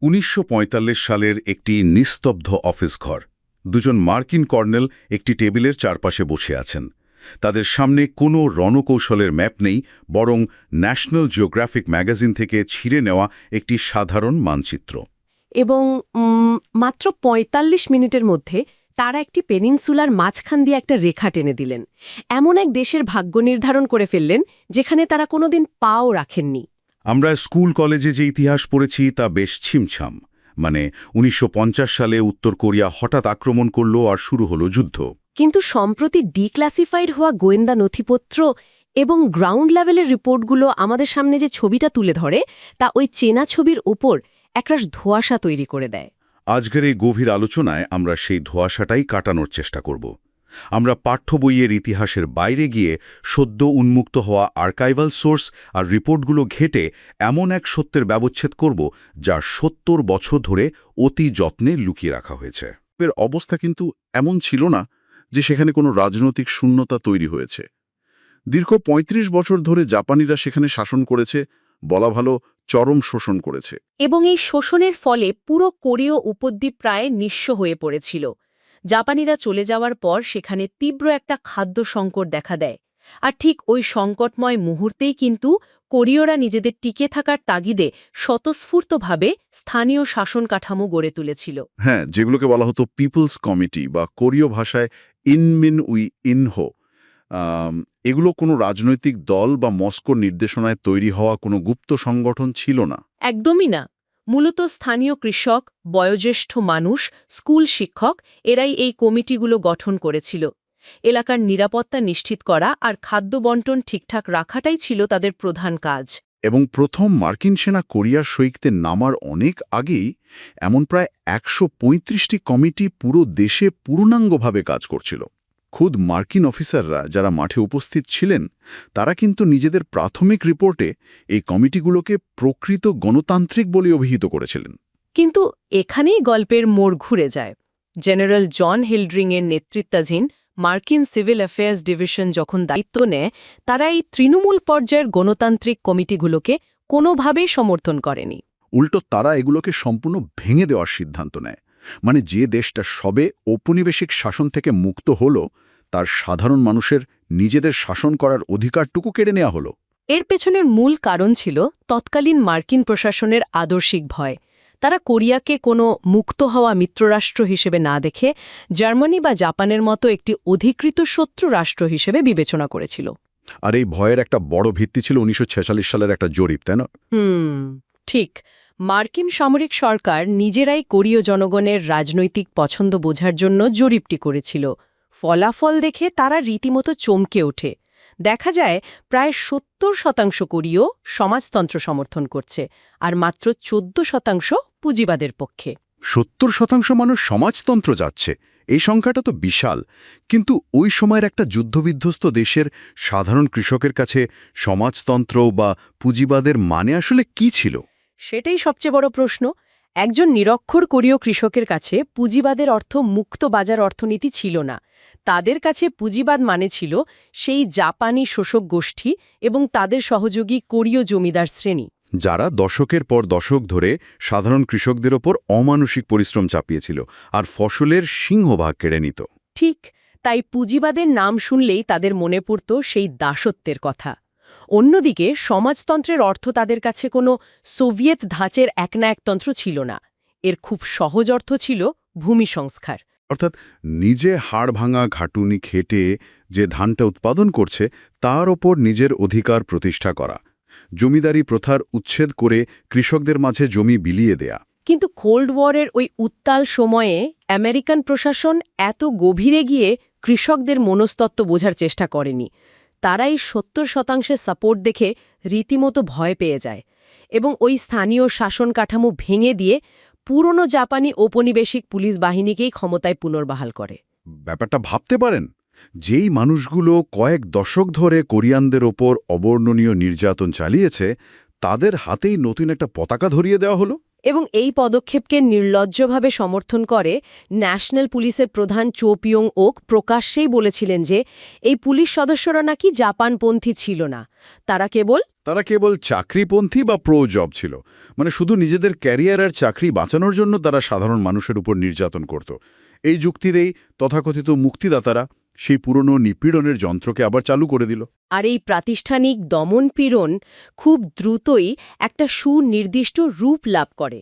১৯৪৫ সালের একটি নিস্তব্ধ অফিস ঘর। দুজন মার্কিন কর্নেল একটি টেবিলের চারপাশে বসে আছেন। তাদের সামনে কোনো রণকৌশলের ম্যাপ নেই, বরং ন্যাশনাল জিওগ্রাফিক ম্যাগাজিন থেকে ছিঁড়ে নেওয়া একটি সাধারণ মানচিত্র। এবং মাত্র ৪৫ মিনিটের মধ্যে তারা একটি পেনিনসুলার মাঝখান দিয়ে একটা রেখা টেনে দিলেন। এমন এক দেশের ভাগ্য নির্ধারণ করে ফেললেন যেখানে তারা কোনোদিন পাও রাখেননি। আমরা স্কুল কলেজে যে ইতিহাস পড়েছি তা বেশ ছিমছাম। মানে ১৯৫০ সালে উত্তর কোরিয়া হঠাৎ আক্রমণ করল আর শুরু হলো যুদ্ধ। কিন্তু সম্প্রতি ডিক্লাসিফাইড হওয়া গোয়েন্দা নথিপত্র এবং গ্রাউন্ড লেভেলের রিপোর্টগুলো আমাদের সামনে যে ছবিটা তুলে ধরে তা ওই চেনা ছবির ওপর একরাশ ধোঁয়াশা তৈরি করে দেয়। আজকের এই গভীর আলোচনায় আমরা সেই ধোঁয়াশাটাই কাটানোর চেষ্টা করব। আমরা পাঠ্য বইয়ের ইতিহাসের বাইরে গিয়ে সদ্য উন্মুক্ত হওয়া আর্কাইভাল সোর্স আর রিপোর্টগুলো ঘেঁটে এমন এক সত্যের ব্যবচ্ছেদ করব যা ৭০ বছর ধরে অতি যত্নে লুকিয়ে রাখা হয়েছে। এর অবস্থা কিন্তু এমন ছিল না যে সেখানে কোনো রাজনৈতিক শূন্যতা তৈরি হয়েছে। দীর্ঘ ৩৫ বছর ধরে জাপানিরা সেখানে শাসন করেছে, বলা ভালো চরম শোষণ করেছে। এবং এই শোষণের ফলে পুরো কোরীয় উপদ্বীপ প্রায় নিঃস্ব হয়ে পড়েছিল। জাপানিরা চলে যাওয়ার পর সেখানে তীব্র একটা খাদ্য সংকট দেখা দেয়। আর ঠিক ওই সংকটময় মুহূর্তেই কিন্তু কোরীয়রা নিজেদের টিকে থাকার তাগিদে স্বতঃস্ফূর্তভাবে স্থানীয় শাসন কাঠামো গড়ে তুলেছিল। হ্যাঁ, যেগুলোকে বলা হতো পিপলস কমিটি বা কোরীয় ভাষায় ইনমিন উই ইনহো। এগুলো কোনো রাজনৈতিক দল বা মস্কোর নির্দেশনায় তৈরি হওয়া কোনো গুপ্ত সংগঠন ছিল না। একদমই না। মূলত স্থানীয় কৃষক, বয়োজ্যেষ্ঠ মানুষ, স্কুল শিক্ষক এরাই এই কমিটিগুলো গঠন করেছিল। এলাকার নিরাপত্তা নিশ্চিত করা আর খাদ্য বণ্টন ঠিকঠাক রাখাটাই ছিল তাদের প্রধান কাজ। এবং প্রথম মার্কিন সেনা কোরিয়ার সৈকতে নামার অনেক আগেই এমন প্রায় ১৩৫টি কমিটি পুরো দেশে পূর্ণাঙ্গভাবে কাজ করছিল। খুদ মার্কিন অফিসাররা যারা মাঠে উপস্থিত ছিলেন তারা কিন্তু নিজেদের প্রাথমিক রিপোর্টে এই কমিটিগুলোকে প্রকৃত গণতান্ত্রিক বলে অভিহিত করেছিলেন। কিন্তু এখানেই গল্পের মোড় ঘুরে যায়। জেনারেল জন হিল্ড্রিংয়ের নেতৃত্বাধীন মার্কিন সিভিল অ্যাফেয়ার্স ডিভিশন যখন দায়িত্ব নেয়, তারা এই তৃণমূল পর্যায়ের গণতান্ত্রিক কমিটিগুলোকে কোনোভাবেই সমর্থন করেনি। উল্টো তারা এগুলোকে সম্পূর্ণ ভেঙে দেওয়ার সিদ্ধান্ত নেয়। মানে যে দেশটা সবে ঔপনিবেশিক শাসন থেকে মুক্ত হলো তার সাধারণ মানুষের নিজেদের শাসন করার অধিকারটুকু কেড়ে নেওয়া হলো। এর পেছনের মূল কারণ ছিল তৎকালীন মার্কিন প্রশাসনের আদর্শিক ভয়। তারা কোরিয়াকে কোনো মুক্ত হওয়া মিত্ররাষ্ট্র হিসেবে না দেখে জার্মানি বা জাপানের মতো একটি অধিকৃত শত্রু রাষ্ট্র হিসেবে বিবেচনা করেছিল। আর এই ভয়ের একটা বড় ভিত্তি ছিল ১৯৪৬ সালের একটা জরিপ, তাই না? ঠিক। মার্কিন সামরিক সরকার নিজেরাই কোরীয় জনগণের রাজনৈতিক পছন্দ বোঝার জন্য জরিপটি করেছিল। ফলাফল দেখে তারা রীতিমতো চমকে ওঠে। দেখা যায় প্রায় ৭০% কোরীয় সমাজতন্ত্র সমর্থন করছে, আর মাত্র ১৪% পুঁজিবাদের পক্ষে। ৭০% মানুষ সমাজতন্ত্র যাচ্ছে, এই সংখ্যাটা তো বিশাল। কিন্তু ওই সময়ের একটা যুদ্ধবিধ্বস্ত দেশের সাধারণ কৃষকের কাছে সমাজতন্ত্র বা পুঁজিবাদের মানে আসলে কি ছিল? সেটাই সবচেয়ে বড় প্রশ্ন। একজন নিরক্ষর কোরীয় কৃষকের কাছে পুঁজিবাদের অর্থ মুক্ত বাজার অর্থনীতি ছিল না। তাদের কাছে পুঁজিবাদ মানে ছিল সেই জাপানি শোষক গোষ্ঠী এবং তাদের সহযোগী কোরীয় জমিদার শ্রেণী, যারা দশকের পর দশক ধরে সাধারণ কৃষকদের ওপর অমানুষিক পরিশ্রম চাপিয়েছিল আর ফসলের সিংহভাগ কেড়ে নিত। ঠিক তাই পুঁজিবাদের নাম শুনলেই তাদের মনে পড়ত সেই দাসত্বের কথা। অন্যদিকে সমাজতন্ত্রের অর্থ তাদের কাছে কোনো সোভিয়েত ধাঁচের একনায়কতন্ত্র ছিল না। এর খুব সহজ অর্থ ছিল ভূমি সংস্কার। অর্থাৎ নিজে হাড় ভাঙা ঘাটুনি খেটে যে ধানটা উৎপাদন করছে তার ওপর নিজের অধিকার প্রতিষ্ঠা করা, জমিদারি প্রথার উচ্ছেদ করে কৃষকদের মাঝে জমি বিলিয়ে দেয়া। কিন্তু কোল্ড ওয়ারের ওই উত্তাল সময়ে আমেরিকান প্রশাসন এত গভীরে গিয়ে কৃষকদের মনস্তত্ত্ব বোঝার চেষ্টা করেনি। তারা এই ৭০% সাপোর্ট দেখে রীতিমতো ভয় পেয়ে যায় এবং ওই স্থানীয় শাসন কাঠামো ভেঙে দিয়ে পুরনো জাপানি ঔপনিবেশিক পুলিশ বাহিনীকেই ক্ষমতায় পুনর্বহাল করে। ব্যাপারটা ভাবতে পারেন, যেই মানুষগুলো কয়েক দশক ধরে কোরিয়ানদের ওপর অবর্ণনীয় নির্যাতন চালিয়েছে তাদের হাতেই নতুন একটা পতাকা ধরিয়ে দেওয়া হলো। এবং এই পদক্ষেপকে নির্লজ্জভাবে সমর্থন করে ন্যাশনাল পুলিশের প্রধান চো পিয়ং ওক প্রকাশ্যেই বলেছিলেন যে এই পুলিশ সদস্যরা নাকি জাপানপন্থী ছিল না, তারা কেবল তারা কেবল চাকরিপন্থী বা প্রো জব ছিল, মানে শুধু নিজেদের ক্যারিয়ার আর চাকরি বাঁচানোর জন্য তারা সাধারণ মানুষের উপর নির্যাতন করত। এই যুক্তিতেই তথাকথিত মুক্তিদাতারা সেই পুরনো নিপীড়নের যন্ত্রকে আবার চালু করে দিল। আর এই প্রাতিষ্ঠানিক দমনপীড়ন খুব দ্রুতই একটা সুনির্দিষ্ট রূপ লাভ করে।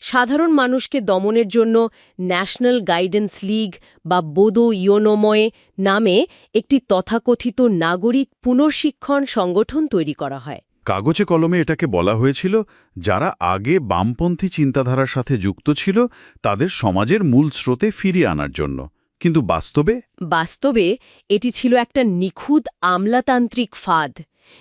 সাধারণ মানুষকে দমনের জন্য ন্যাশনাল গাইডেন্স লীগ বা বোদো ইয়োনোময় নামে একটি তথাকথিত নাগরিক পুনর্শিক্ষণ সংগঠন তৈরি করা হয়। কাগজে কলমে এটাকে বলা হয়েছিল যারা আগে বামপন্থী চিন্তাধারার সাথে যুক্ত ছিল তাদের সমাজের মূল স্রোতে ফিরিয়ে আনার জন্য। কিন্তু বাস্তবে এটি ছিল একটা নিখুঁত আমলাতান্ত্রিক ফাঁদ।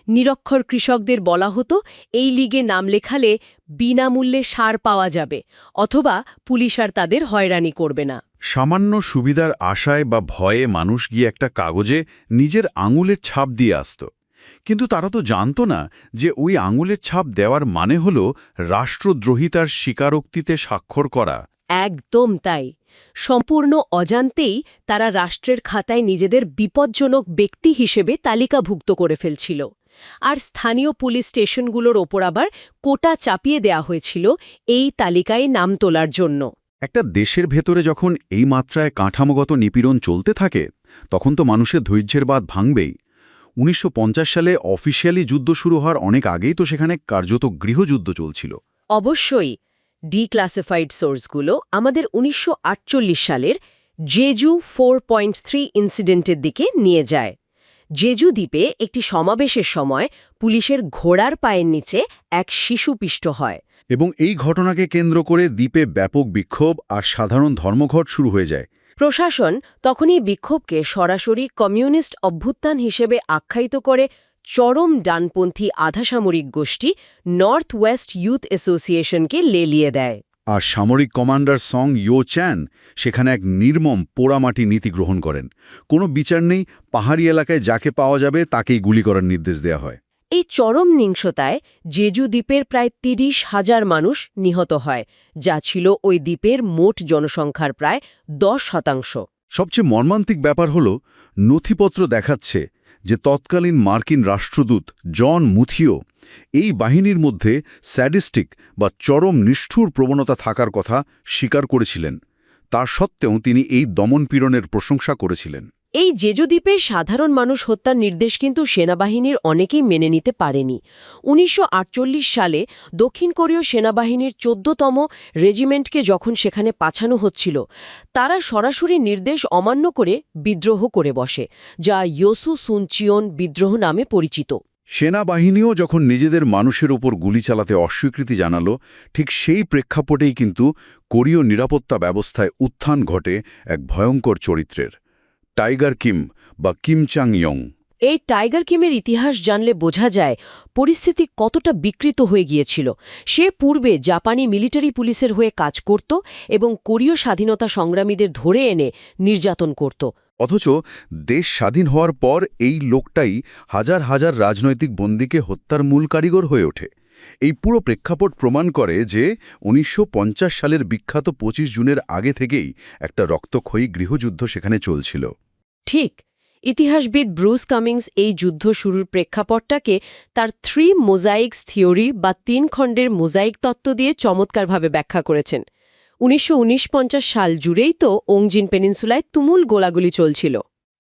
নিরক্ষর কৃষকদের বলা হতো এই লীগে নাম লেখালে বিনামূল্যে সার পাওয়া যাবে, অথবা পুলিশ আর তাদের হয়রানি করবে না। সামান্য সুবিধার আশায় বা ভয়ে মানুষ গিয়ে একটা কাগজে নিজের আঙুলের ছাপ দিয়ে আসত। কিন্তু তারা তো জানত না যে ওই আঙুলের ছাপ দেওয়ার মানে হল রাষ্ট্রদ্রোহিতার স্বীকারোক্তিতে স্বাক্ষর করা। একদম তাই। সম্পূর্ণ অজান্তেই তারা রাষ্ট্রের খাতায় নিজেদের বিপজ্জনক ব্যক্তি হিসেবে তালিকাভুক্ত করে ফেলছিল। আর স্থানীয় পুলিশ স্টেশনগুলোর ওপর আবার কোটা চাপিয়ে দেয়া হয়েছিল এই তালিকায় নাম তোলার জন্য। একটা দেশের ভেতরে যখন এই মাত্রায় কাঠামোগত নিপীড়ন চলতে থাকে তখন তো মানুষের ধৈর্যের বাঁধ ভাঙবেই। ১৯৫০ সালে অফিসিয়ালি যুদ্ধ শুরু হওয়ার অনেক আগেই তো সেখানে কার্যত গৃহযুদ্ধ চলছিল। অবশ্যই ডিক্লাসিফাইড সোর্সগুলো আমাদের ১৯৪৮ সালের জেজু 4.3 ইনসিডেন্টের দিকে নিয়ে যায়। জেজু দ্বীপে একটি সমাবেশের সময় পুলিশের ঘোড়ার পায়ের নিচে এক শিশু পিষ্ট হয়। এবং এই ঘটনাকে কেন্দ্র করে দ্বীপে ব্যাপক বিক্ষোভ আর সাধারণ ধর্মঘট শুরু হয়ে যায়। প্রশাসন তখনই বিক্ষোভকে সরাসরি কমিউনিস্ট অভ্যুত্থান হিসেবে আখ্যায়িত করে চরম ডানপন্থী আধাসামরিক গোষ্ঠী নর্থ ওয়েস্ট ইউথ অ্যাসোসিয়েশনকে লেলিয়ে দেয়। আর সামরিক কমান্ডার সং ইয়ো চ্যান সেখানে এক নির্মম পোড়ামাটি নীতি গ্রহণ করেন। কোনো বিচার নেই, পাহাড়ি এলাকায় যাকে পাওয়া যাবে তাকেই গুলি করার নির্দেশ দেওয়া হয়। এই চরম নিংসতায় জেজু দ্বীপের প্রায় ৩০,০০০ মানুষ নিহত হয়, যা ছিল ওই দ্বীপের মোট জনসংখ্যার প্রায় ১০%। সবচেয়ে মর্মান্তিক ব্যাপার হল নথিপত্র দেখাচ্ছে যে তৎকালীন মার্কিন রাষ্ট্রদূত জন মুথিও এই বাহিনীর মধ্যে স্যাডিস্টিক বা চরম নিষ্ঠুর প্রবণতা থাকার কথা স্বীকার করেছিলেন। তার সত্ত্বেও তিনি এই দমনপীড়নের প্রশংসা করেছিলেন। এই জেজু দ্বীপের সাধারণ মানুষ হত্যার নির্দেশ কিন্তু সেনাবাহিনীর অনেকেই মেনে নিতে পারেনি। ১৯৪৮ সালে দক্ষিণ কোরীয় সেনাবাহিনীর ১৪তম রেজিমেন্টকে যখন সেখানে পাঠানো হচ্ছিল, তারা সরাসরি নির্দেশ অমান্য করে বিদ্রোহ করে বসে, যা ইয়োসু সুনচিয়ন বিদ্রোহ নামে পরিচিত। সেনাবাহিনীও যখন নিজেদের মানুষের ওপর গুলি চালাতে অস্বীকৃতি জানালো, ঠিক সেই প্রেক্ষাপটেই কিন্তু কোরীয় নিরাপত্তা ব্যবস্থায় উত্থান ঘটে এক ভয়ঙ্কর চরিত্রের, টাইগার কিম বা কিম চাং ইয়ং। এই টাইগার কিমের ইতিহাস জানলে বোঝা যায় পরিস্থিতি কতটা বিকৃত হয়ে গিয়েছিল। সে পূর্বে জাপানি মিলিটারি পুলিশের হয়ে কাজ করত এবং কোরীয় স্বাধীনতা সংগ্রামীদের ধরে এনে নির্যাতন করত। অথচ দেশ স্বাধীন হওয়ার পর এই লোকটাই হাজার হাজার রাজনৈতিক বন্দীকে হত্যার মূল কারিগর হয়ে ওঠে। এই পুরো প্রেক্ষাপট প্রমাণ করে যে ১৯৫০ সালের বিখ্যাত ২৫ জুনের আগে থেকেই একটা রক্তক্ষয়ী গৃহযুদ্ধ সেখানে চলছিল। ঠিক। ইতিহাসবিদ ব্রুস কামিংস এই যুদ্ধ শুরুর প্রেক্ষাপটটাকে তার 3 মোজাইকস থিওরি বা ৩ খণ্ডের মোজাইক তত্ত্ব দিয়ে চমৎকারভাবে ব্যাখ্যা করেছেন। ১৯৫০ সাল জুড়েই তো ওংজিন পেনিনসুলায় তুমুল গোলাগুলি চলছিল।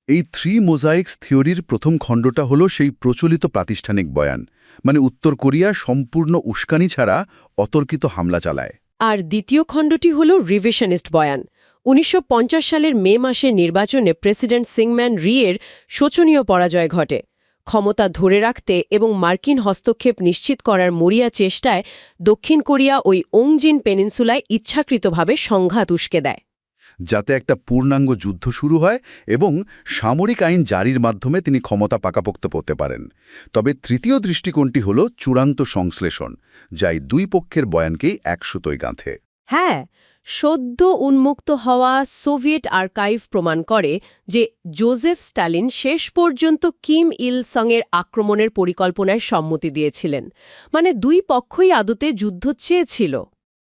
এই 3 মোজাইকস থিওরির প্রথম খণ্ডটা হলো সেই প্রচলিত প্রাতিষ্ঠানিক বয়ান, মানে উত্তর কোরিয়া সম্পূর্ণ উস্কানি ছাড়া অতর্কিত হামলা চালায়। আর দ্বিতীয় খণ্ডটি হল রিভিশনিস্ট বয়ান। ১৯৫০ সালের মে মাসের নির্বাচনে প্রেসিডেন্ট সিংম্যান রিয়ের শোচনীয় পরাজয় ঘটে। ক্ষমতা ধরে রাখতে এবং মার্কিন হস্তক্ষেপ নিশ্চিত করার মরিয়া চেষ্টায় দক্ষিণ কোরিয়া ওই ওংজিন পেনিনসুলায় ইচ্ছাকৃতভাবে সংঘাত উস্কে দেয়, যাতে একটা পূর্ণাঙ্গ যুদ্ধ শুরু হয় এবং সামরিক আইন জারির মাধ্যমে তিনি ক্ষমতা পাকাপোক্ত করতে পারেন। তবে তৃতীয় দৃষ্টিকোণটি হল চূড়ান্ত সংশ্লেষণ, যাই দুই পক্ষের বয়ানকেই এক সুতোয় গাঁথে। হ্যাঁ, সদ্য উন্মুক্ত হওয়া সোভিয়েট আর্কাইভ প্রমাণ করে যে জোজেফ স্টালিন শেষ পর্যন্ত কিম ইল সঙের আক্রমণের পরিকল্পনায় সম্মতি দিয়েছিলেন। মানে দুই পক্ষই আদতে যুদ্ধ চেয়েছিল।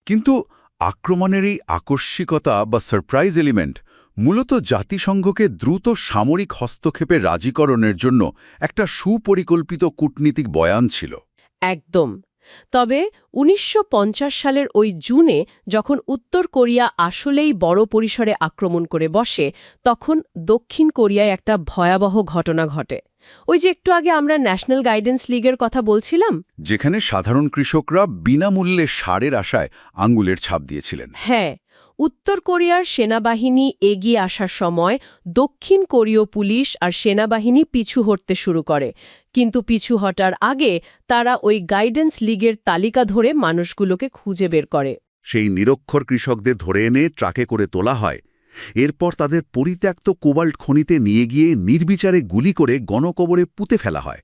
কিন্তু আক্রমণের এই আকস্মিকতা বা সারপ্রাইজ এলিমেন্ট মূলত জাতিসংঘকে দ্রুত সামরিক হস্তক্ষেপে রাজিকরণের জন্য একটা সুপরিকল্পিত কূটনীতিক বয়ান ছিল। একদম। তবে ১৯৫০ সালের ওই জুনে যখন উত্তর কোরিয়া আসলেই বড় পরিসরে আক্রমণ করে বসে, তখন দক্ষিণ কোরিয়ায় একটা ভয়াবহ ঘটনা ঘটে। ওই যে একটু আগে আমরা ন্যাশনাল গাইডেন্স লিগের কথা বলছিলাম। যেখানে সাধারণ কৃষকরা বিনামূল্যে সারের আশায় আঙ্গুলের ছাপ দিয়েছিলেন। হ্যাঁ, উত্তর কোরিয়ার সেনাবাহিনী এগিয়ে আসার সময় দক্ষিণ কোরীয় পুলিশ আর সেনাবাহিনী পিছু হটতে শুরু করে, কিন্তু পিছু হটার আগে তারা ওই গাইডেন্স লিগের তালিকা ধরে মানুষগুলোকে খুঁজে বের করে। সেই নিরক্ষর কৃষকদের ধরে এনে ট্রাকে করে তোলা হয়। এরপর তাদের পরিত্যক্ত কোবাল্ট খনিতে নিয়ে গিয়ে নির্বিচারে গুলি করে গণকবরে পুঁতে ফেলা হয়।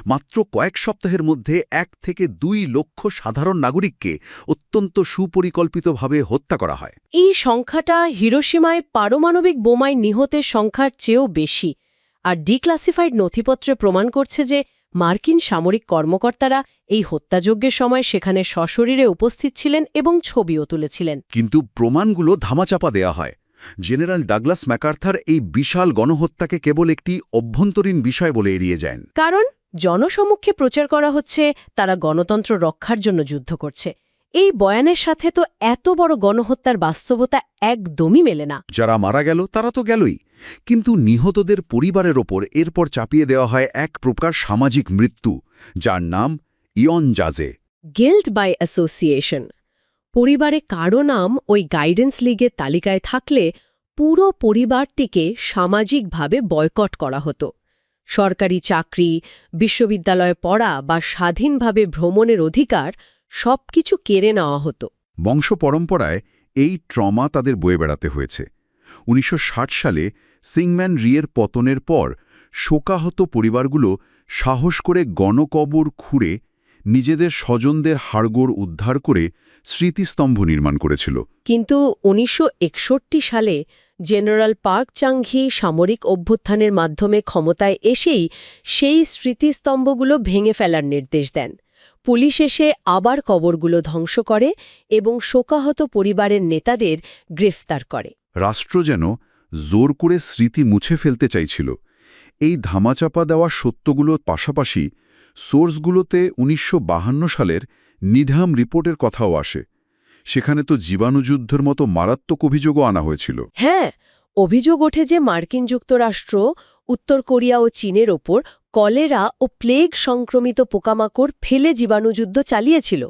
মাত্র কয়েক সপ্তাহের মধ্যে ১ থেকে ২ লক্ষ সাধারণ নাগরিককে অত্যন্ত সুপরিকল্পিতভাবে হত্যা করা হয়। এই সংখ্যাটা হিরোশিমায় পারমাণবিক বোমায় নিহতের সংখ্যার চেয়েও বেশি, আর ডিক্লাসিফাইড নথিপত্রে প্রমাণ করছে যে মার্কিন সামরিক কর্মকর্তারা এই হত্যাযজ্ঞের সময় সেখানে সশরীরে উপস্থিত ছিলেন এবং ছবিও তুলেছিলেন। কিন্তু প্রমাণগুলো ধামাচাপা দেয়া হয়। জেনারেল ডাগলাস ম্যাকার্থার এই বিশাল গণহত্যাকে কেবল একটি অভ্যন্তরীণ বিষয় বলে এড়িয়ে যান। কারণ জনসমক্ষে প্রচার করা হচ্ছে তারা গণতন্ত্র রক্ষার জন্য যুদ্ধ করছে। এই বয়ানের সাথে তো এত বড় গণহত্যার বাস্তবতা একদমই মেলে না। যারা মারা গেল তারা তো গেলই, কিন্তু নিহতদের পরিবারের ওপর এরপর চাপিয়ে দেওয়া হয় এক প্রকার সামাজিক মৃত্যু, যার নাম ইয়নজাজে। Guilt by association. পরিবারে কারো নাম ওই গাইডেন্স লিগের তালিকায় থাকলে পুরো পরিবারটিকে সামাজিকভাবে বয়কট করা হতো। সরকারি চাকরি, বিশ্ববিদ্যালয়ে পড়া বা স্বাধীনভাবে ভ্রমণের অধিকার সবকিছু কেড়ে নেওয়া হতো। বংশ পরম্পরায় এই ট্রমা তাদের বয়ে বেড়াতে হয়েছে। ১৯৬০ সালে সিংম্যান রিয়ের পতনের পর শোকাহত পরিবারগুলো সাহস করে গণকবর খুঁড়ে নিজেদের স্বজনদের হাড়গোড় উদ্ধার করে স্মৃতিস্তম্ভ নির্মাণ করেছিল। কিন্তু ১৯৬১ সালে জেনারেল পার্ক চাং-হি সামরিক অভ্যুত্থানের মাধ্যমে ক্ষমতায় এসেই সেই স্মৃতিস্তম্ভগুলো ভেঙে ফেলার নির্দেশ দেন। পুলিশ এসে আবার কবরগুলো ধ্বংস করে এবং শোকাহত পরিবারের নেতাদের গ্রেফতার করে। রাষ্ট্র যেন জোর করে স্মৃতি মুছে ফেলতে চাইছিল। এই ধামাচাপা দেওয়া সত্যগুলোর পাশাপাশি সোর্সগুলোতে ১৯৫২ সালের নিধাম রিপোর্টের কথাও আসে। সেখানে তো জীবাণুযুদ্ধের মতো মারাত্মক অভিযোগও আনা হয়েছিল। হ্যাঁ, অভিযোগ ওঠে যে মার্কিন যুক্তরাষ্ট্র উত্তর কোরিয়া ও চীনের ওপর কলেরা ও প্লেগ সংক্রমিত পোকামাকড় ফেলে জীবাণুযুদ্ধ চালিয়েছিল।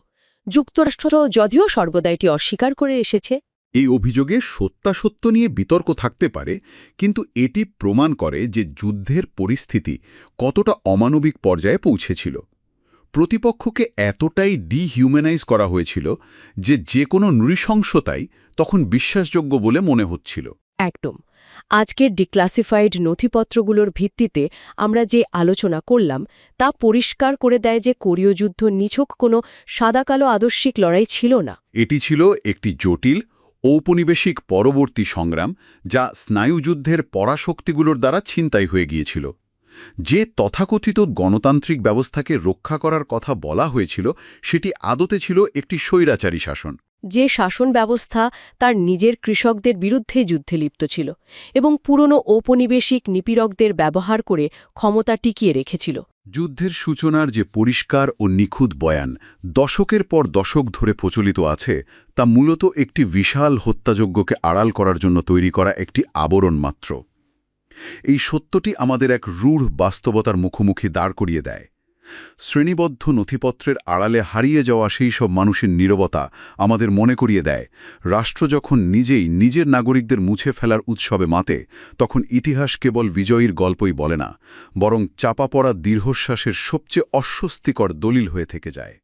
যুক্তরাষ্ট্র যদিও সর্বদা এটি অস্বীকার করে এসেছে। এই অভিযোগে সত্যাসত্য নিয়ে বিতর্ক থাকতে পারে, কিন্তু এটি প্রমাণ করে যে যুদ্ধের পরিস্থিতি কতটা অমানবিক পর্যায়ে পৌঁছেছিল। প্রতিপক্ষকে এতটাই ডিহিউম্যানাইজ করা হয়েছিল যে কোনো নৃশংসতাই তখন বিশ্বাসযোগ্য বলে মনে হচ্ছিল। একদম। আজকের ডিক্লাসিফাইড নথিপত্রগুলোর ভিত্তিতে আমরা যে আলোচনা করলাম তা পরিষ্কার করে দেয় যে কোরীয় যুদ্ধ নিছক কোনো সাদাকালো আদর্শিক লড়াই ছিল না। এটি ছিল একটি জটিল ঔপনিবেশিক পরবর্তী সংগ্রাম, যা স্নায়ুযুদ্ধের পরাশক্তিগুলোর দ্বারা ছিনতাই হয়ে গিয়েছিল। যে তথাকথিত গণতান্ত্রিক ব্যবস্থাকে রক্ষা করার কথা বলা হয়েছিল, সেটি আদতে ছিল একটি স্বৈরাচারী শাসন। যে শাসন ব্যবস্থা তার নিজের কৃষকদের বিরুদ্ধে যুদ্ধে লিপ্ত ছিল এবং পুরনো ঔপনিবেশিক নিপীড়কদের ব্যবহার করে ক্ষমতা টিকিয়ে রেখেছিল। যুদ্ধের সূচনার যে পরিষ্কার ও নিখুঁত বয়ান দশকের পর দশক ধরে প্রচলিত আছে, তা মূলত একটি বিশাল হত্যাযজ্ঞকে আড়াল করার জন্য তৈরি করা একটি আবরণ মাত্র। এই সত্যটি আমাদের এক রূঢ় বাস্তবতার মুখোমুখি দাঁড় করিয়ে দেয়। শ্রেণীবদ্ধ নথিপত্রের আড়ালে হারিয়ে যাওয়া সেই সব মানুষের নীরবতা আমাদের মনে করিয়ে দেয়, রাষ্ট্র যখন নিজেই নিজের নাগরিকদের মুছে ফেলার উৎসবে মাতে, তখন ইতিহাস কেবল বিজয়ীর গল্পই বলে না, বরং চাপা পড়া দীর্ঘশ্বাসের সবচেয়ে অস্বস্তিকর দলিল হয়ে থেকে যায়।